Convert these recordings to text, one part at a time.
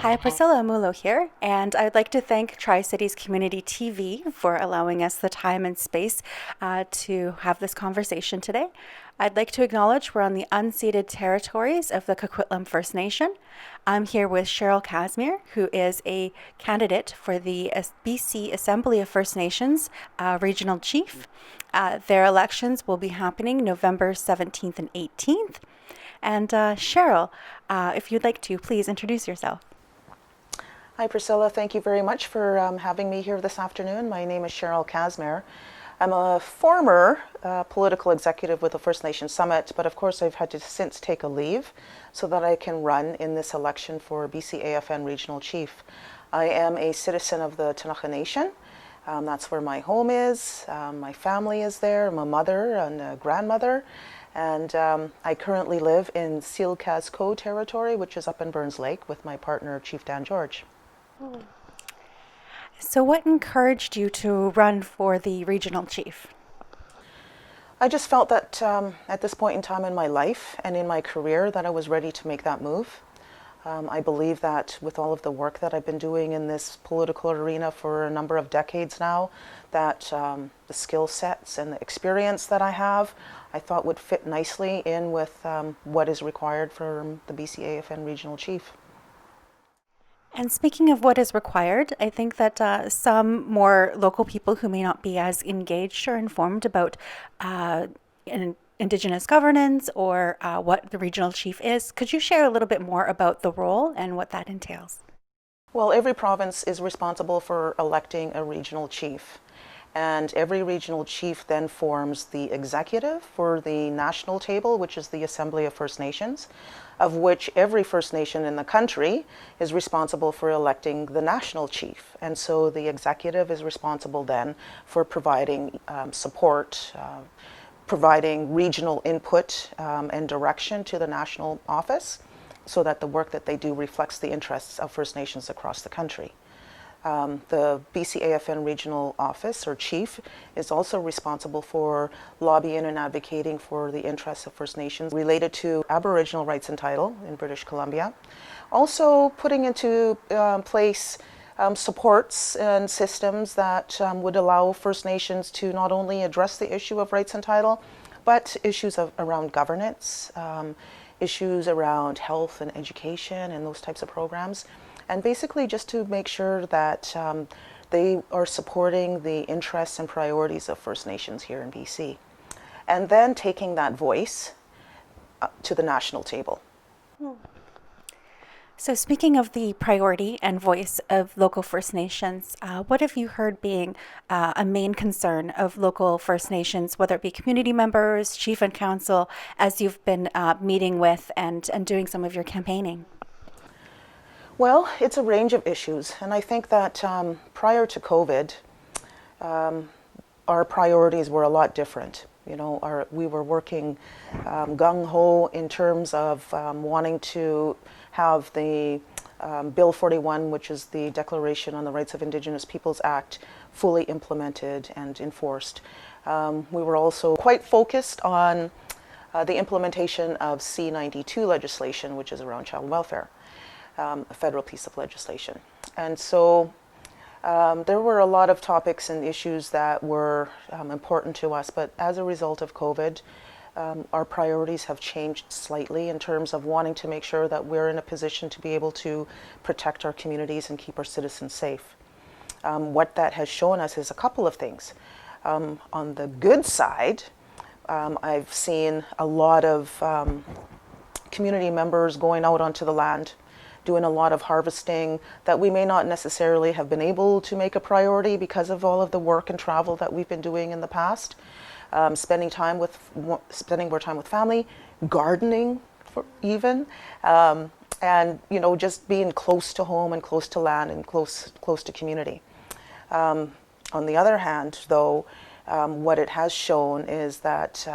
Hi, Priscilla Omulo here, and I'd like to thank Tri-Cities Community TV for allowing us the time and space to have this conversation today. I'd like to acknowledge we're on the unceded territories of the Coquitlam First Nation. I'm here with Cheryl Casimer, who is a candidate for the BC Assembly of First Nations Regional Chief. Their elections will be happening November 17th and 18th. And Cheryl, if you'd like to, please introduce yourself. Hi Priscilla, thank you very much for having me here this afternoon. My name is Cheryl Casimer. I'm a former political executive with the First Nation Summit, but of course I've had to since take a leave so that I can run in this election for BC AFN Regional Chief. I am a citizen of the Ktunaxa Nation. That's where my home is. My family is there. I'm a mother and a grandmother. And I currently live in Sealcasco territory, which is up in Burns Lake, with my partner, Chief Dan George. So what encouraged you to run for the regional chief? I just felt that at this point in time in my life and in my career that I was ready to make that move. I believe that with all of the work that I've been doing in this political arena for a number of decades now, that the skill sets and the experience that I have, I thought would fit nicely in with what is required for the BC AFN Regional Chief. And speaking of what is required, I think that some more local people who may not be as engaged or informed about Indigenous governance or what the regional chief is, could you share a little bit more about the role and what that entails? Well, every province is responsible for electing a regional chief. And every regional chief then forms the executive for the national table, which is the Assembly of First Nations, of which every First Nation in the country is responsible for electing the national chief. And so the executive is responsible then for providing support, providing regional input and direction to the national office so that the work that they do reflects the interests of First Nations across the country. The BC AFN Regional Office, or Chief, is also responsible for lobbying and advocating for the interests of First Nations related to Aboriginal rights and title in British Columbia. Also putting into place supports and systems that would allow First Nations to not only address the issue of rights and title, but issues around governance, issues around health and education and those types of programs. And basically just to make sure that they are supporting the interests and priorities of First Nations here in BC. And then taking that voice to the national table. So speaking of the priority and voice of local First Nations, what have you heard being a main concern of local First Nations, whether it be community members, chief and council, as you've been meeting with and doing some of your campaigning? Well, it's a range of issues, and I think that prior to COVID, our priorities were a lot different. You know, we were working gung-ho in terms of wanting to have the Bill 41, which is the Declaration on the Rights of Indigenous Peoples Act, fully implemented and enforced. We were also quite focused on the implementation of C-92 legislation, which is around child welfare. A federal piece of legislation. And so there were a lot of topics and issues that were important to us, but as a result of COVID, our priorities have changed slightly in terms of wanting to make sure that we're in a position to be able to protect our communities and keep our citizens safe. What that has shown us is a couple of things. On the good side, I've seen a lot of community members going out onto the land, doing a lot of harvesting that we may not necessarily have been able to make a priority because of all of the work and travel that we've been doing in the past. Spending more time with family, gardening even, and you know, just being close to home and close to land and close to community. On the other hand, though, what it has shown is that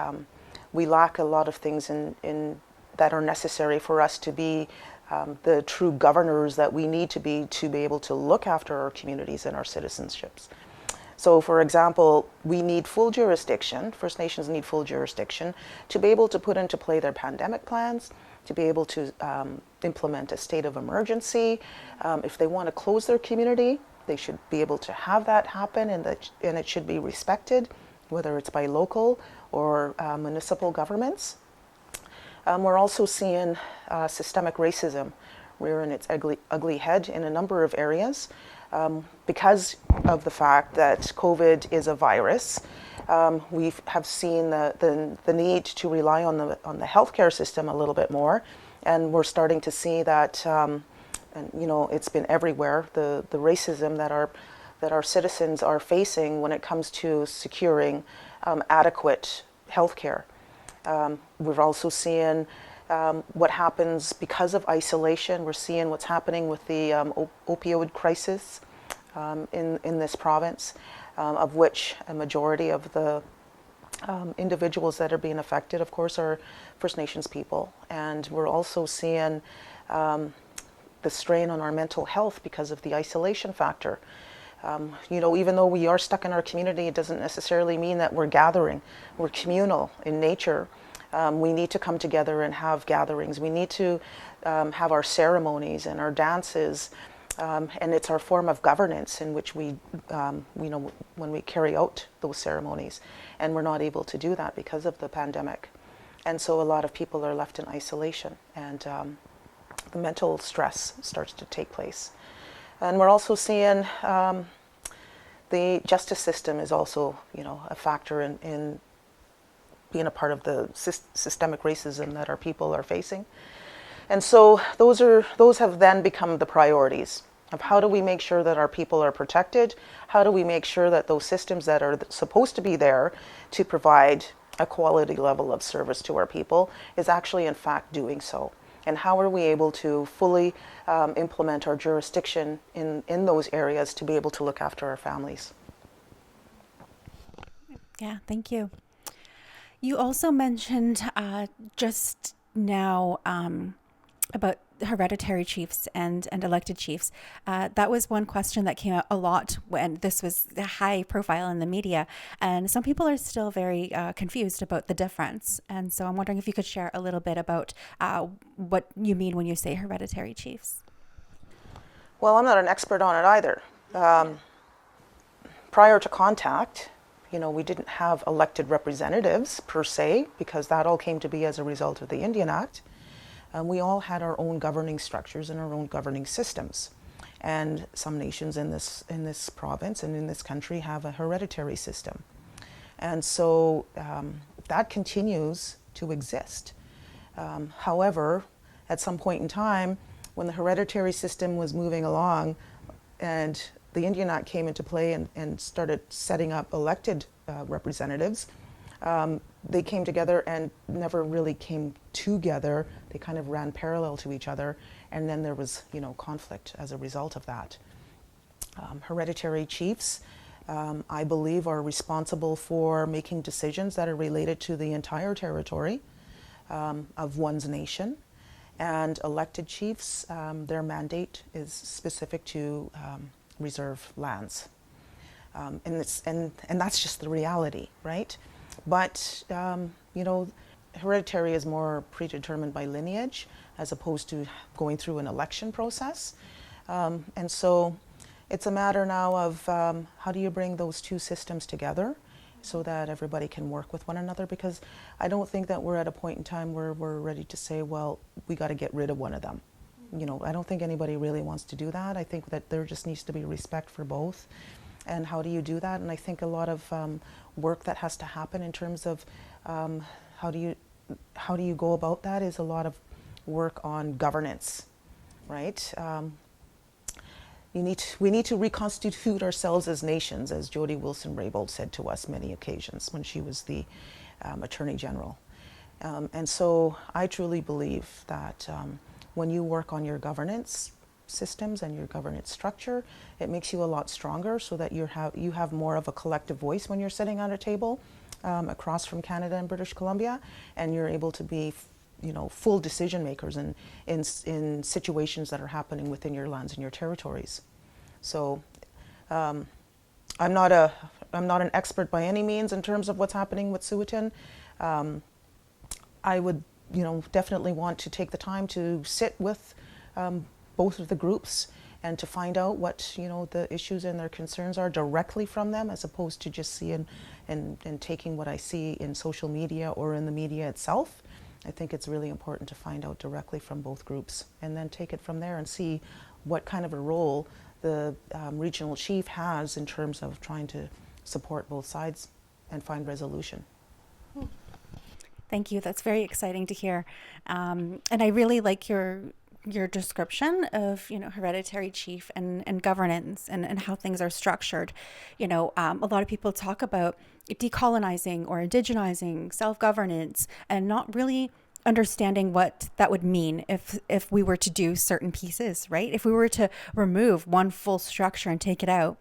we lack a lot of things in that are necessary for us to be the true governors that we need to be able to look after our communities and our citizenships. So, for example, we need full jurisdiction, First Nations need full jurisdiction to be able to put into play their pandemic plans, to be able to implement a state of emergency. If they want to close their community, they should be able to have that happen, and it should be respected, whether it's by local or municipal governments. We're also seeing systemic racism rearing its ugly head in a number of areas. Because of the fact that COVID is a virus, we have seen the need to rely on the healthcare system a little bit more, and we're starting to see that, and it's been everywhere, the racism that our citizens are facing when it comes to securing adequate healthcare. We're also seeing what happens because of isolation. We're seeing what's happening with the opioid crisis in this province, of which a majority of the individuals that are being affected, of course, are First Nations people. And we're also seeing the strain on our mental health because of the isolation factor. Even though we are stuck in our community, it doesn't necessarily mean that we're gathering. We're communal in nature. We need to come together and have gatherings. We need to have our ceremonies and our dances, and it's our form of governance in which we, when we carry out those ceremonies, and we're not able to do that because of the pandemic. And so a lot of people are left in isolation, and the mental stress starts to take place. And we're also seeing the justice system is also, a factor in being a part of the systemic racism that our people are facing. And so those have then become the priorities of how do we make sure that our people are protected? How do we make sure that those systems that are supposed to be there to provide a quality level of service to our people is actually in fact doing so? And how are we able to fully implement our jurisdiction in those areas to be able to look after our families? Yeah, thank you. You also mentioned just now about hereditary chiefs and elected chiefs. That was one question that came out a lot when this was high profile in the media. And some people are still very confused about the difference. And so I'm wondering if you could share a little bit about what you mean when you say hereditary chiefs. Well, I'm not an expert on it either. Prior to contact, we didn't have elected representatives per se, because that all came to be as a result of the Indian Act. We all had our own governing structures and our own governing systems. And some nations in this province and in this country have a hereditary system. And so that continues to exist. However, at some point in time, when the hereditary system was moving along and the Indian Act came into play and started setting up elected representatives, they came together and never really came together. They kind of ran parallel to each other, and then there was, conflict as a result of that. Hereditary chiefs, I believe, are responsible for making decisions that are related to the entire territory of one's nation. And elected chiefs, their mandate is specific to reserve lands. And that's just the reality, right? But, hereditary is more predetermined by lineage as opposed to going through an election process. And so it's a matter now of how do you bring those two systems together so that everybody can work with one another, because I don't think that we're at a point in time where we're ready to say, well, we got to get rid of one of them. I don't think anybody really wants to do that. I think that there just needs to be respect for both. And how do you do that? And I think a lot of work that has to happen in terms of how do you go about that is a lot of work on governance, right? We need to reconstitute ourselves as nations, as Jody Wilson-Raybould said to us many occasions when she was the Attorney General. And so I truly believe that when you work on your governance systems and your governance structure, it makes you a lot stronger so that you have more of a collective voice when you're sitting at a table across from Canada and British Columbia, and you're able to be full decision makers in situations that are happening within your lands and your territories. So I'm not an expert by any means in terms of what's happening with Suatin. I would definitely want to take the time to sit with both of the groups and to find out what the issues and their concerns are directly from them, as opposed to just seeing and taking what I see in social media or in the media itself. I think it's really important to find out directly from both groups and then take it from there and see what kind of a role the regional chief has in terms of trying to support both sides and find resolution. Thank you. That's very exciting to hear. And I really like your description of, hereditary chief and governance and how things are structured. A lot of people talk about decolonizing or indigenizing, self-governance, and not really understanding what that would mean if we were to do certain pieces, right? If we were to remove one full structure and take it out,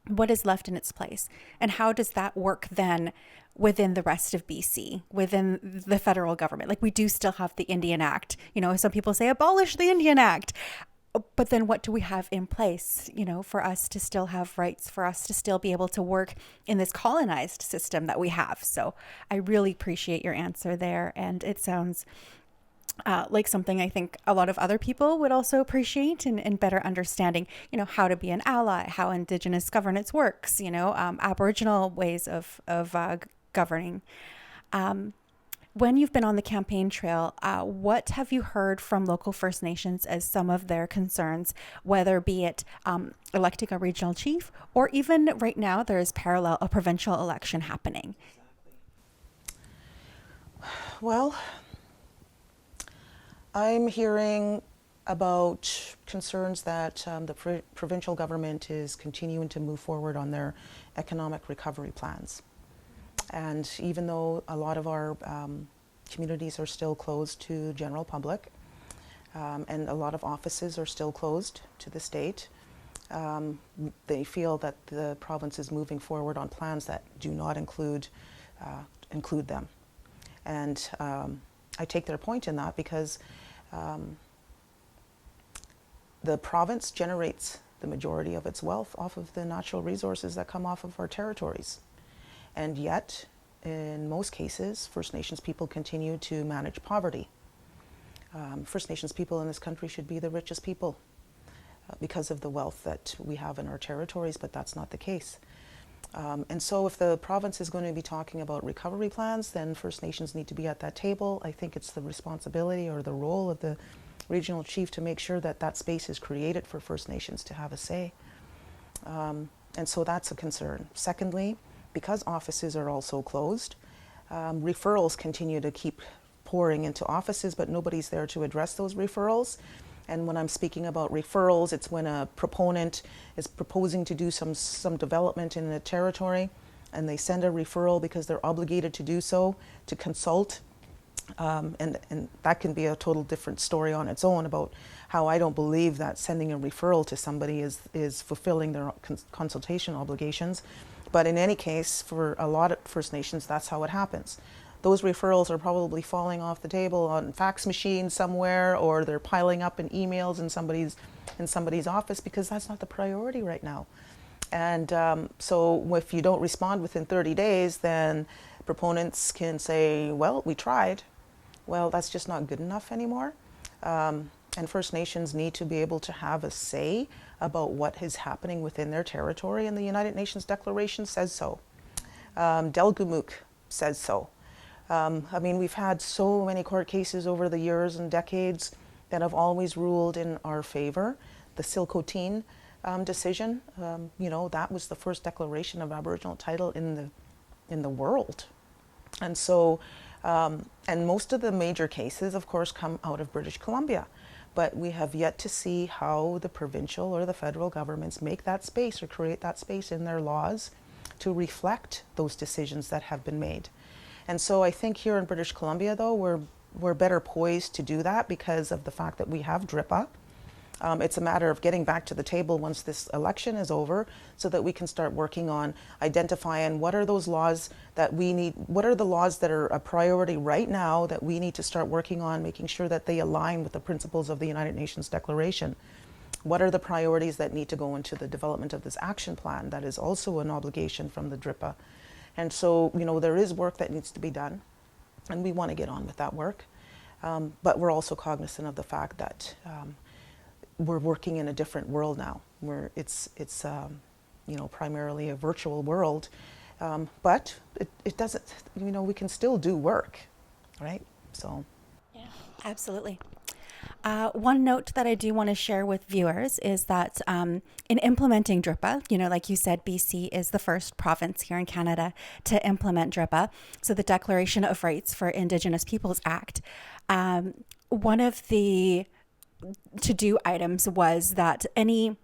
what is left in its place? And how does that work then within the rest of BC, within the federal government? Like, we do still have the Indian Act. Some people say abolish the Indian Act. But then what do we have in place, for us to still have rights, for us to still be able to work in this colonized system that we have? So I really appreciate your answer there. And it sounds like something I think a lot of other people would also appreciate and better understanding, how to be an ally, how Indigenous governance works, aboriginal ways of governing. When you've been on the campaign trail, what have you heard from local First Nations as some of their concerns, whether be it electing a regional chief, or even right now there is parallel a provincial election happening? Well, I'm hearing about concerns that the provincial government is continuing to move forward on their economic recovery plans. And even though a lot of our communities are still closed to general public, and a lot of offices are still closed to the state, they feel that the province is moving forward on plans that do not include them. And I take their point in that because the province generates the majority of its wealth off of the natural resources that come off of our territories. And yet, in most cases, First Nations people continue to manage poverty. First Nations people in this country should be the richest people because of the wealth that we have in our territories, but that's not the case. And so if the province is going to be talking about recovery plans, then First Nations need to be at that table. I think it's the responsibility or the role of the regional chief to make sure that that space is created for First Nations to have a say. And so that's a concern. Secondly, because offices are also closed, referrals continue to keep pouring into offices, but nobody's there to address those referrals. And when I'm speaking about referrals, it's when a proponent is proposing to do some development in a territory, and they send a referral because they're obligated to do so, to consult. And that can be a total different story on its own about how I don't believe that sending a referral to somebody is fulfilling their consultation obligations. But in any case, for a lot of First Nations, that's how it happens. Those referrals are probably falling off the table on fax machines somewhere, or they're piling up in emails in somebody's office, because that's not the priority right now. And so if you don't respond within 30 days, then proponents can say, well, we tried. Well, that's just not good enough anymore. And First Nations need to be able to have a say about what is happening within their territory, and the United Nations Declaration says so. Delgumuk says so. I mean, we've had so many court cases over the years and decades that have always ruled in our favor. The Silcotin decision, that was the first declaration of Aboriginal title in the world. And so, and most of the major cases, of course, come out of British Columbia. But we have yet to see how the provincial or the federal governments make that space or create that space in their laws to reflect those decisions that have been made. And so I think here in British Columbia, though, we're better poised to do that because of the fact that we have DRIPA. It's a matter of getting back to the table once this election is over so that we can start working on identifying what are those laws that we need, what are the laws that are a priority right now that we need to start working on, making sure that they align with the principles of the United Nations Declaration. What are the priorities that need to go into the development of this action plan that is also an obligation from the DRIPA. And so, there is work that needs to be done, and we want to get on with that work. But we're also cognizant of the fact that we're working in a different world now, where it's primarily a virtual world, but it doesn't, we can still do work, right? So. Yeah, absolutely. One note that I do want to share with viewers is that in implementing DRIPA, like you said, BC is the first province here in Canada to implement DRIPA, so the Declaration of Rights for Indigenous Peoples Act. One of the to-do items was that any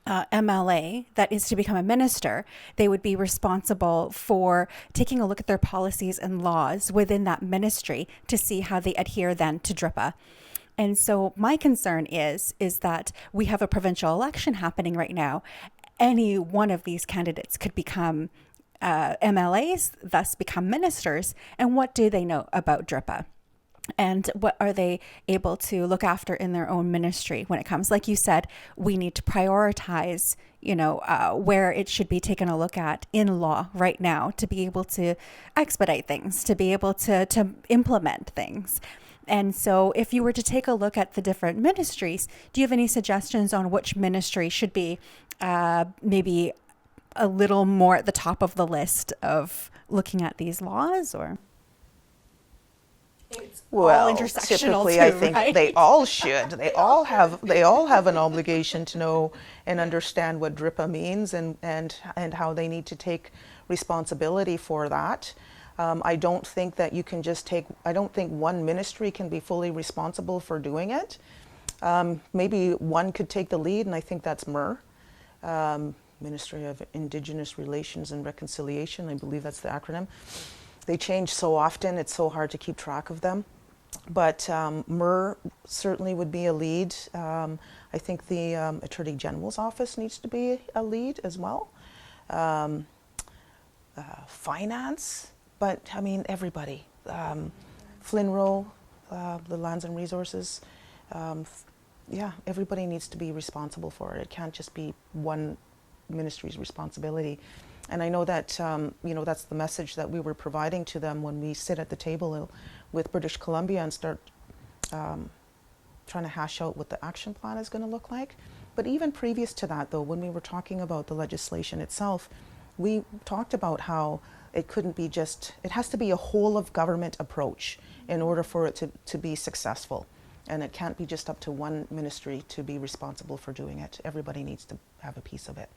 MLA that is to become a minister, they would be responsible for taking a look at their policies and laws within that ministry to see how they adhere then to DRIPA. And so my concern is that we have a provincial election happening right now. Any one of these candidates could become MLAs, thus become ministers. And what do they know about DRIPA? And what are they able to look after in their own ministry when it comes? Like you said, we need to prioritize, where it should be taken a look at in law right now to be able to expedite things, to be able to implement things. And so if you were to take a look at the different ministries, do you have any suggestions on which ministry should be maybe a little more at the top of the list of looking at these laws, or? It's all intersectional typically, too, I think right? they all should. They all have an obligation to know and understand what DRIPA means and how they need to take responsibility for that. I don't think that you can just I don't think one ministry can be fully responsible for doing it. Maybe one could take the lead, and I think that's MIR, Ministry of Indigenous Relations and Reconciliation. I believe that's the acronym. They change so often, it's so hard to keep track of them. But MIR certainly would be a lead. I think the Attorney General's office needs to be a lead as well. Finance, but I mean everybody. FLNRO, the Lands and Resources. Everybody needs to be responsible for it. It can't just be one ministry's responsibility. And I know that, that's the message that we were providing to them when we sit at the table with British Columbia and start trying to hash out what the action plan is going to look like. But even previous to that, though, when we were talking about the legislation itself, we talked about how it couldn't be just, it has to be a whole of government approach in order for it to be successful. And it can't be just up to one ministry to be responsible for doing it. Everybody needs to have a piece of it.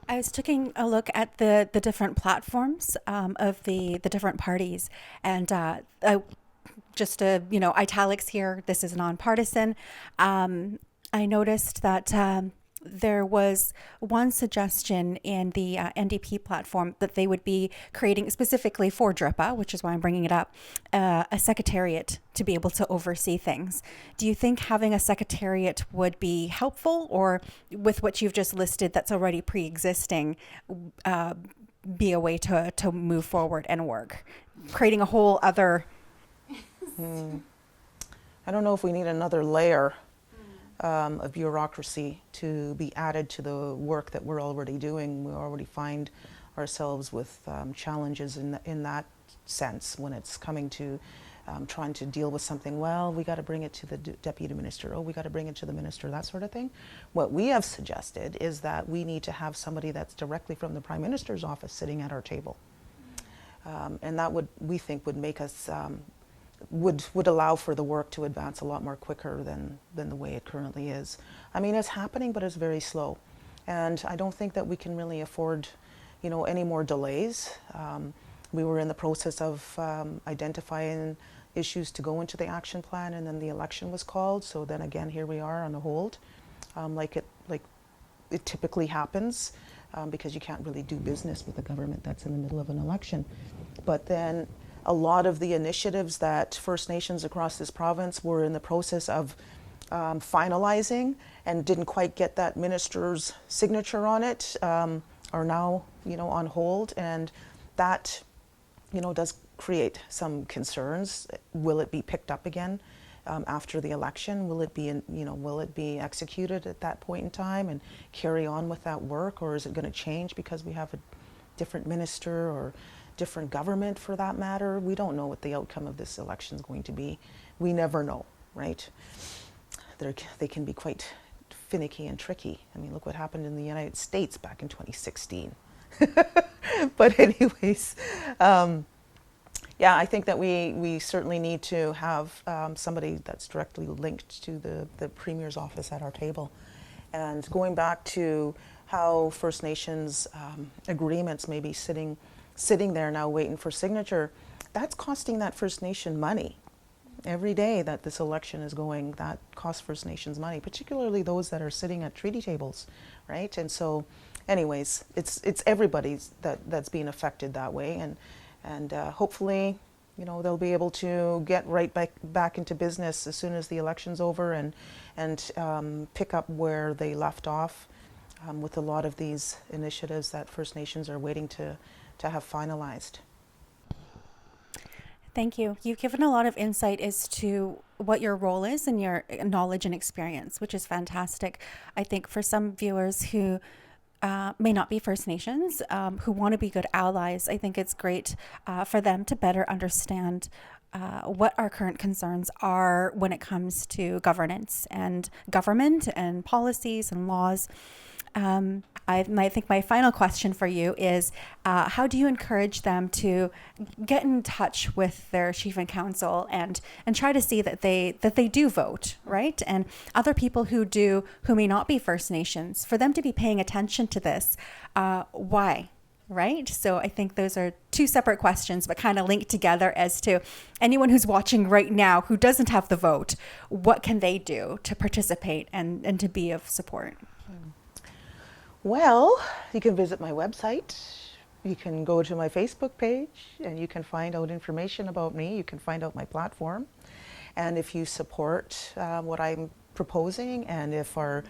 I was taking a look at the different platforms of the different parties, and just italics here. This is nonpartisan. I noticed that there was one suggestion in the NDP platform that they would be creating specifically for DRIPA, which is why I'm bringing it up, a secretariat to be able to oversee things. Do you think having a secretariat would be helpful, or with what you've just listed that's already pre-existing, be a way to move forward and work? Creating a whole other... I don't know if we need another layer of bureaucracy to be added to the work that we're already doing. We already find ourselves with challenges in that sense when it's coming to trying to deal with something. Well, we got to bring it to the deputy minister. Oh, we got to bring it to the minister, that sort of thing. What we have suggested is that we need to have somebody that's directly from the Prime Minister's office sitting at our table. And that we think would make us would allow for the work to advance a lot more quicker than the way it currently is. I mean, it's happening, but it's very slow. And I don't think that we can really afford, any more delays. We were in the process of identifying issues to go into the action plan, and then the election was called. So then again, here we are on a hold, like it typically happens, because you can't really do business with a government that's in the middle of an election. But then a lot of the initiatives that First Nations across this province were in the process of finalizing and didn't quite get that minister's signature on it are now, on hold, and that, does create some concerns. Will it be picked up again after the election? Will it be executed at that point in time and carry on with that work, or is it going to change because we have a different minister or different government for that matter? We don't know what the outcome of this election is going to be. We never know, right? They can be quite finicky and tricky. I mean, look what happened in the United States back in 2016. But anyways, I think that we certainly need to have somebody that's directly linked to the Premier's office at our table. And going back to how First Nations agreements may be sitting there now waiting for signature, that's costing that First Nation money. Every day that this election is going, that costs First Nations money, particularly those that are sitting at treaty tables, right? And so, anyways, it's everybody that's being affected that way, and hopefully, they'll be able to get right back into business as soon as the election's over, and pick up where they left off with a lot of these initiatives that First Nations are waiting to have finalized. Thank you. You've given a lot of insight as to what your role is and your knowledge and experience, which is fantastic. I think for some viewers who may not be First Nations, who want to be good allies, I think it's great for them to better understand what our current concerns are when it comes to governance and government and policies and laws. I think my final question for you is, how do you encourage them to get in touch with their chief and council and try to see that they do vote, right? And other people who may not be First Nations, for them to be paying attention to this, why? Right? So I think those are two separate questions, but kind of linked together as to anyone who's watching right now who doesn't have the vote, what can they do to participate and to be of support? Well, you can visit my website. You can go to my Facebook page and you can find out information about me. You can find out my platform. And if you support what I'm proposing, and if our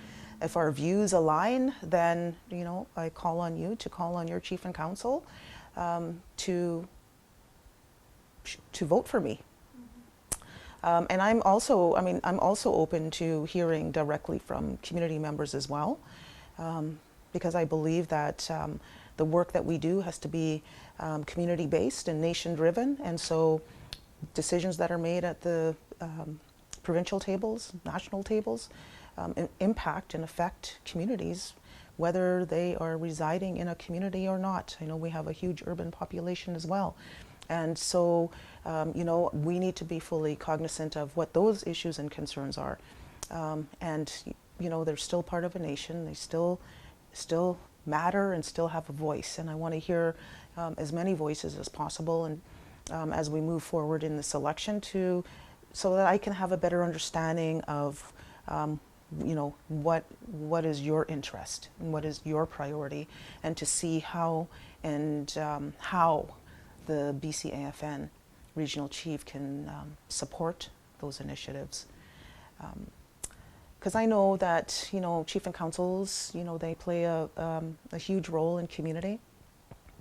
views align, then I call on you to call on your chief and council to vote for me. And I'm also open to hearing directly from community members as well, because I believe that the work that we do has to be community-based and nation-driven, and so decisions that are made at the provincial tables, national tables, impact and affect communities, whether they are residing in a community or not. I know we have a huge urban population as well. And so, we need to be fully cognizant of what those issues and concerns are. And they're still part of a nation. They still matter and still have a voice. And I want to hear as many voices as possible, and as we move forward in this election, so that I can have a better understanding of what is your interest and what is your priority, and to see how the BC AFN regional chief can support those initiatives. Because I know that chief and councils, they play a huge role in community,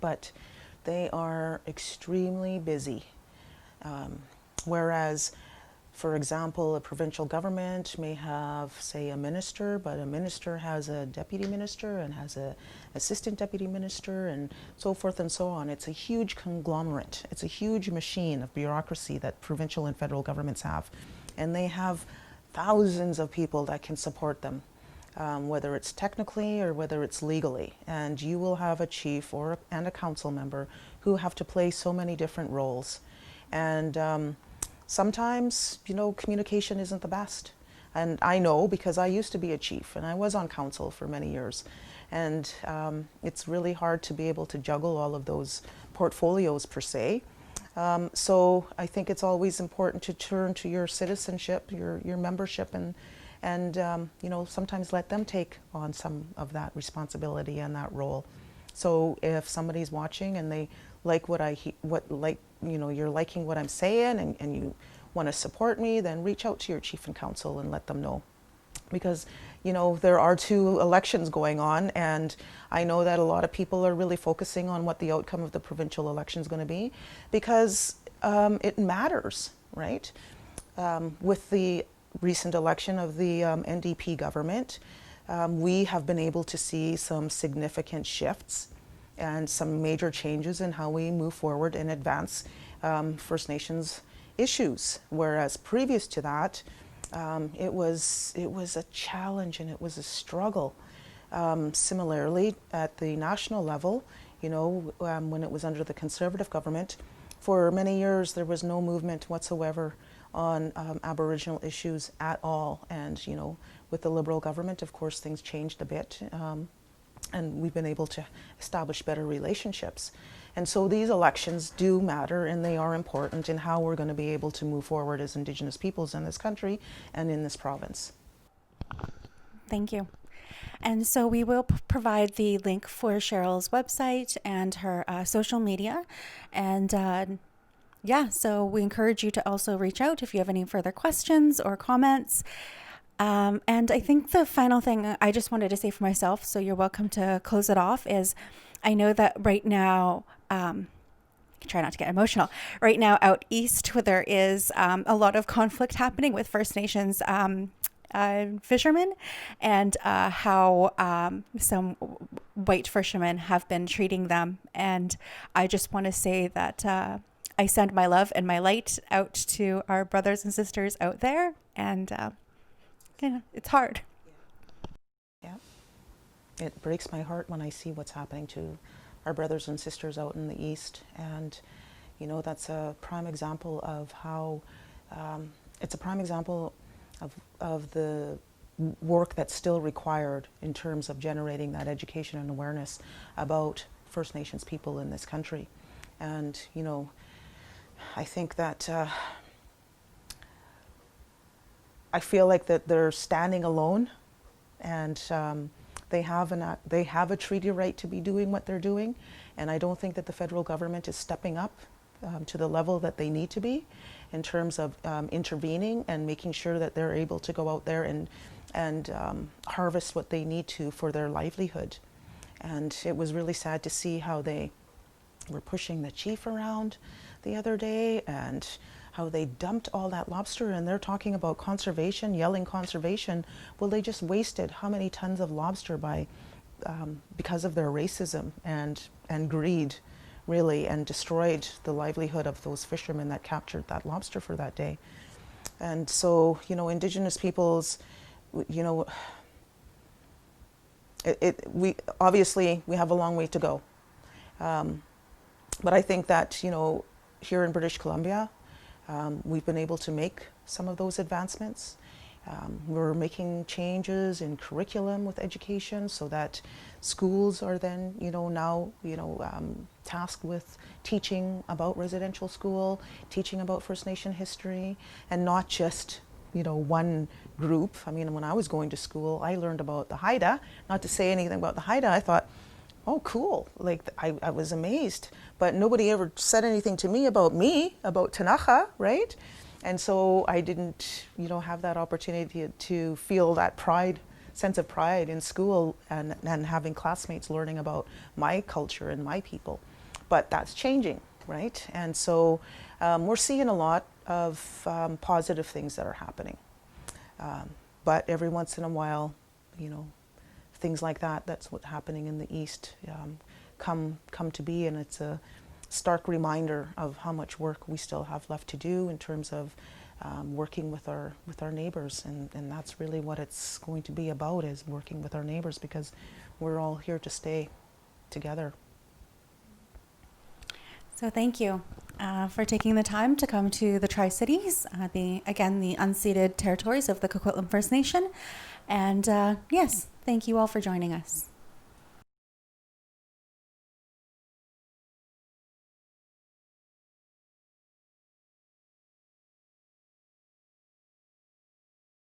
but they are extremely busy. Whereas, for example, a provincial government may have, say, a minister, but a minister has a deputy minister and has a assistant deputy minister and so forth and so on. It's a huge conglomerate. It's a huge machine of bureaucracy that provincial and federal governments have. And they have thousands of people that can support them, whether it's technically or whether it's legally. And you will have a chief and a council member who have to play so many different roles. And sometimes, communication isn't the best. And I know, because I used to be a chief and I was on council for many years. And it's really hard to be able to juggle all of those portfolios per se. So I think it's always important to turn to your citizenship, your membership, and sometimes let them take on some of that responsibility and that role. So if somebody's watching and they like you're liking what I'm saying, and you want to support me, then reach out to your chief and council and let them know because there are 2 elections going on, and I know that a lot of people are really focusing on what the outcome of the provincial election is going to be, because it matters, right? With the recent election of the NDP government, we have been able to see some significant shifts and some major changes in how we move forward and advance First Nations issues, whereas previous to that, it was a challenge and it was a struggle. Similarly, at the national level, when it was under the Conservative government, for many years there was no movement whatsoever on Aboriginal issues at all. And with the Liberal government, of course, things changed a bit, and we've been able to establish better relationships. And so these elections do matter, and they are important in how we're going to be able to move forward as Indigenous peoples in this country and in this province. Thank you. And so we will provide the link for Cheryl's website and her social media. And so we encourage you to also reach out if you have any further questions or comments. And I think the final thing I just wanted to say for myself, so you're welcome to close it off, is I know that right now, try not to get emotional, right now out east where there is a lot of conflict happening with First Nations fishermen, and how some white fishermen have been treating them. And I just want to say that I send my love and my light out to our brothers and sisters out there, and it's hard. Yeah, it breaks my heart when I see what's happening to our brothers and sisters out in the east, and that's a prime example of how it's a prime example of the work that's still required in terms of generating that education and awareness about First Nations people in this country. And I think that I feel like that they're standing alone, and they have a treaty right to be doing what they're doing, and I don't think that the federal government is stepping up to the level that they need to be in terms of intervening and making sure that they're able to go out there and harvest what they need to for their livelihood. And it was really sad to see how they were pushing the chief around the other day, and how they dumped all that lobster, and they're talking about conservation, yelling conservation. Well, they just wasted how many tons of lobster because of their racism and greed, really, and destroyed the livelihood of those fishermen that captured that lobster for that day. And so, Indigenous peoples, we obviously have a long way to go. But I think that, here in British Columbia, we've been able to make some of those advancements. We're making changes in curriculum with education so that schools are then, now, tasked with teaching about residential school, teaching about First Nation history, and not just, one group. I mean, when I was going to school, I learned about the Haida. Not to say anything about the Haida, I thought, oh, cool. Like, I was amazed. But nobody ever said anything to me, about Tanaha, right? And so I didn't, have that opportunity to feel that sense of pride in school, and having classmates learning about my culture and my people. But that's changing, right? And so we're seeing a lot of positive things that are happening. But every once in a while, things like that's what's happening in the East, come to be, and it's a stark reminder of how much work we still have left to do in terms of working with our neighbors, and that's really what it's going to be about, is working with our neighbors, because we're all here to stay together. So thank you for taking the time to come to the Tri-Cities, the unceded territories of the Coquitlam First Nation. And yes, thank you all for joining us.